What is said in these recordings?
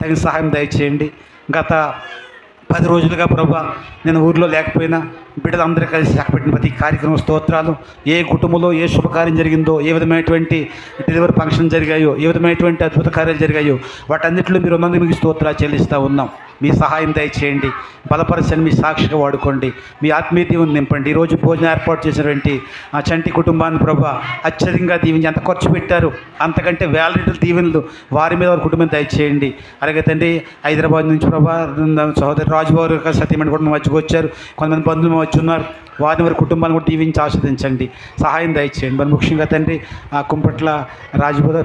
తగిన సహాయం దయచేయండి. గత 10 రోజులుగా ప్రభా నేను ఊర్లో లేకపోయినా బిడ్డలందరూ కలిసి చక్కబెట్టిన ప్రతి కార్యక్రమం స్తోత్రాలు. ఏ కుటుంబంలో ఏ శుభకార్యం జరిగిందో, ఏ విధమైనటువంటి డెలివరీ ఫంక్షన్ జరిగాయో, ఏ విధమైనటువంటి అద్భుత కార్యాలు జరిగాయో వాటన్నిటిలో మీరు ఉన్నందుకు మీకు స్తోత్రాలు చెల్లిస్తూ ఉన్నాం. మీ సహాయం దయచేయండి, బలపరచండి, మీ సాక్షిగా వాడుకోండి, మీ ఆత్మీయ దీవెన నింపండి. ఈరోజు భోజనం ఏర్పాటు చేసినటువంటి ఆ చంటి కుటుంబాన్ని ప్రభా అత్యధికంగా దీవించి ఎంత ఖర్చు పెట్టారు అంతకంటే వేల రెట్లు దీవెనలు వారి మీద వారి కుటుంబం దయచేయండి. అలాగే తండ్రి హైదరాబాద్ నుంచి ప్రభా సహోదరి రాజువారు సతీమణి కూడా మధ్యకు వచ్చారు, కొంతమంది బంధువులు వచ్చి ఉన్నారు, వారిని వారి కుటుంబాన్ని కూడా దీవించి ఆస్వాదించండి, సహాయం దయచేయండి. మరి ముఖ్యంగా తండ్రి కుంపట్ల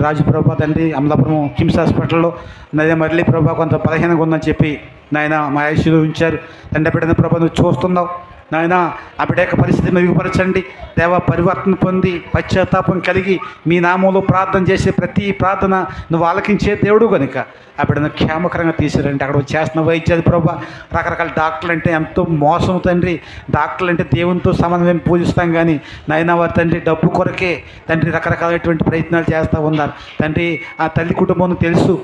రాజుప్రభా తండ్రి అమలాపురం కిమ్స్ హాస్పిటల్లో నదే మరళి ప్రభా కొంత బలహీనంగా ఉందని చెప్పి నాయన మా ఐసీయూలో ఉంచారు. తండ్రి బిడ్డని ప్రభా నువ్వు చూస్తున్నావు నాయన, ఆ బిడ్డ యొక్క పరిస్థితి మెరుగుపరచండి. దేవ పరివర్తన పొంది పశ్చాత్తాపం కలిగి మీ నామంలో ప్రార్థన చేసే ప్రతి ప్రార్థన నువ్వు ఆలకించే దేవుడు కనుక ఆ బిడ్డను క్షేమకరంగా తీసిరండి. అక్కడ చేస్తున్న వైద్యాది ప్రభా రకరకాల డాక్టర్లు అంటే ఎంతో మోసం తండ్రి. డాక్టర్లు అంటే దేవునితో సమానం పూజిస్తాం కానీ నాయన వారి తండ్రి డబ్బు కొరకే తండ్రి రకరకాలైనటువంటి ప్రయత్నాలు చేస్తూ ఉన్నారు. తండ్రి ఆ తల్లి కుటుంబం తెలుసు,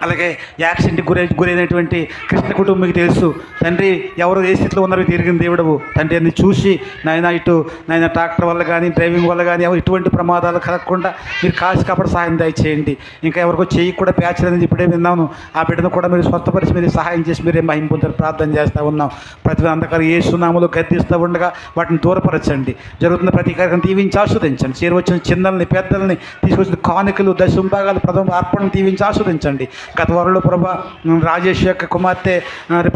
అలాగే యాక్సిడెంట్కి గురైనటువంటి కృష్ణ కుటుంబం మీకు తెలుసు తండ్రి. ఎవరు ఏ స్థితిలో ఉన్నారో తిరిగిన దేవుడవు తండ్రి అని చూసి నాయన నాయన ట్రాక్టర్ వల్ల కానీ డ్రైవింగ్ వల్ల కానీ ఎవరు ఇటువంటి ప్రమాదాలు కలగకుండా మీరు కాసి కాపాడు సహాయం దయచేయండి. ఇంకా ఎవరికో చెయ్యి కూడా ప్యాచలేదని ఇప్పుడే విన్నాను, ఆ బిడ్డను కూడా మీరు స్వస్థపరిచి మీరు సహాయం చేసి మీరే మహిమ పొందారు ప్రార్థన చేస్తూ ఉన్నాం. ప్రతి అంధకారం ఏ సునాములు గద్దిస్తూ ఉండగా వాటిని దూరపరచండి. జరుగుతున్న ప్రతి కార్యక్రమం దీవించి ఆస్వాదించండి. చేరువచ్చిన చిన్నల్ని పెద్దల్ని తీసుకొచ్చిన కానుకలు దశంభాగాలు ప్రథమ అర్పణను దీవించి ఆస్వాదించండి. గత వారంలో ప్రభా రాజేష్ యొక్క కుమార్తె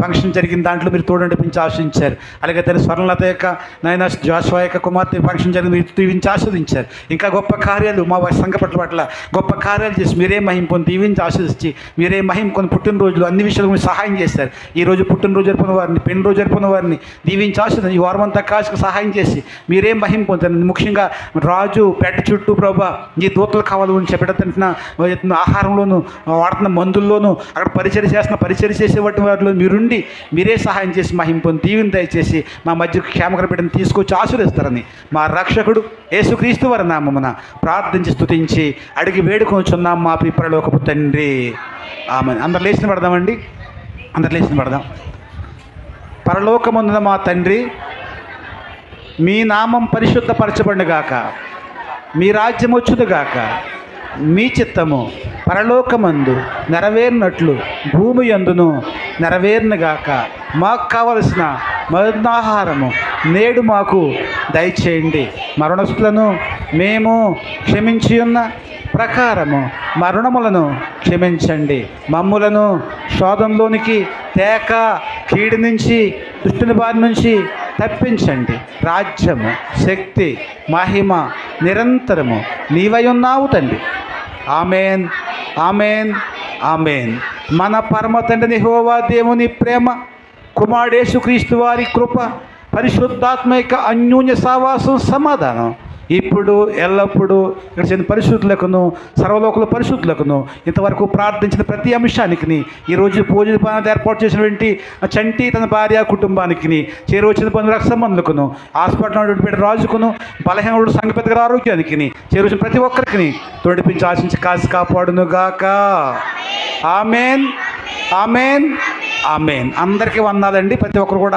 ఫంక్షన్ జరిగిన దాంట్లో మీరు తోడు నడిపించి ఆశించారు. అలాగే తన స్వర్ణలత యొక్క నాయన జాషువా యొక్క కుమార్తె ఫంక్షన్ జరిగింది, మీరు దీవించి ఆస్వాదించారు. ఇంకా గొప్ప కార్యాలు మా సంఘ పట్ల గొప్ప కార్యాలు చేసి మీరే మహిమ పొంది దీవించి ఆస్వాదించి మీరే మహిమ కొన్ని పుట్టినరోజులు అన్ని విషయాలు మీరు సహాయం చేశారు. ఈరోజు పుట్టినరోజు జరుపుకున్న వారిని, పెళ్లి రోజు జరుపుకున్న వారిని దీవించి ఆస్వాదించి ఈ వారం అంతా కాసుకు సహాయం చేసి మీరే మహిమ పొందారు. ముఖ్యంగా రాజు పెద్ద చుట్టూ ప్రభా ఈ దూతలు కావాలి గురించి తింటున్న ఆహారంలోనూ వాడుతున్న మందుల్లోనూ అక్కడ పరిచయం చేసే వాటిలో మీరుండి మీరే సహాయం చేసి మహిమ పొంది దీవెన దయచేసి మా మధ్య క్షేమకర బిడ్డను తీసుకొచ్చి ఆశీర్వదిస్తారని మా రక్షకుడు యేసుక్రీస్తు వారి నామమున ప్రార్థించి స్తుతించి అడిగి వేడుకొనుచున్నాం మా పరలోకపు తండ్రి, ఆమేన్. అందరు లేచిన పడదామండి, అందరు లేచిన పడదాం. పరలోకమున్న మా తండ్రి, మీ నామం పరిశుద్ధపరచబడుగాక, మీ రాజ్యం వచ్చుదుగాక, మీ చిత్తము పరలోకమందు నెరవేరినట్లు భూమి యందును నెరవేరునుగాక. మాకు కావలసిన మరణాహారము నేడు మాకు దయచేయండి. మరణస్తులను మేము క్షమించి ఉన్న ప్రకారము మరణములను క్షమించండి. మమ్ములను శోధంలోనికి తేక కీడి నుంచి దుష్టుని బారి నుంచి తప్పించండి. రాజ్యము, శక్తి, మహిమ నిరంతరము నీవై ఉన్నావు తండ్రి. Amen, amen, amen. మన పరమ తండ్రి యెహోవా దేవుని ప్రేమ, కుమారుడు యేసుక్రీస్తు వారి కృప, పరిశుద్ధాత్మ యొక్క అన్యోన్య సహవాసం, సమాధానం ఇప్పుడు ఎల్లప్పుడూ ఇక్కడ చెందిన పరిశుద్ధులకును సర్వలోకుల పరిశుద్ధులకును ఇంతవరకు ప్రార్థించిన ప్రతి అంశానికి ఈరోజు భోజన ఏర్పాటు చేసినటువంటి చంటి తన భార్య కుటుంబానికి చేరువచ్చిన బంధువుల సంబంధులకును హాస్పిటల్ ఉన్నటువంటి రాజుకును బలహీనుడు సంఘ పెద్దగారి ఆరోగ్యానికి చేరువచ్చిన ప్రతి ఒక్కరికి తోడిపించి ఆశించి కాసి కాపాడును గాక. Amen, amen, amen. అందరికీ వందాలండి. ప్రతి ఒక్కరు కూడా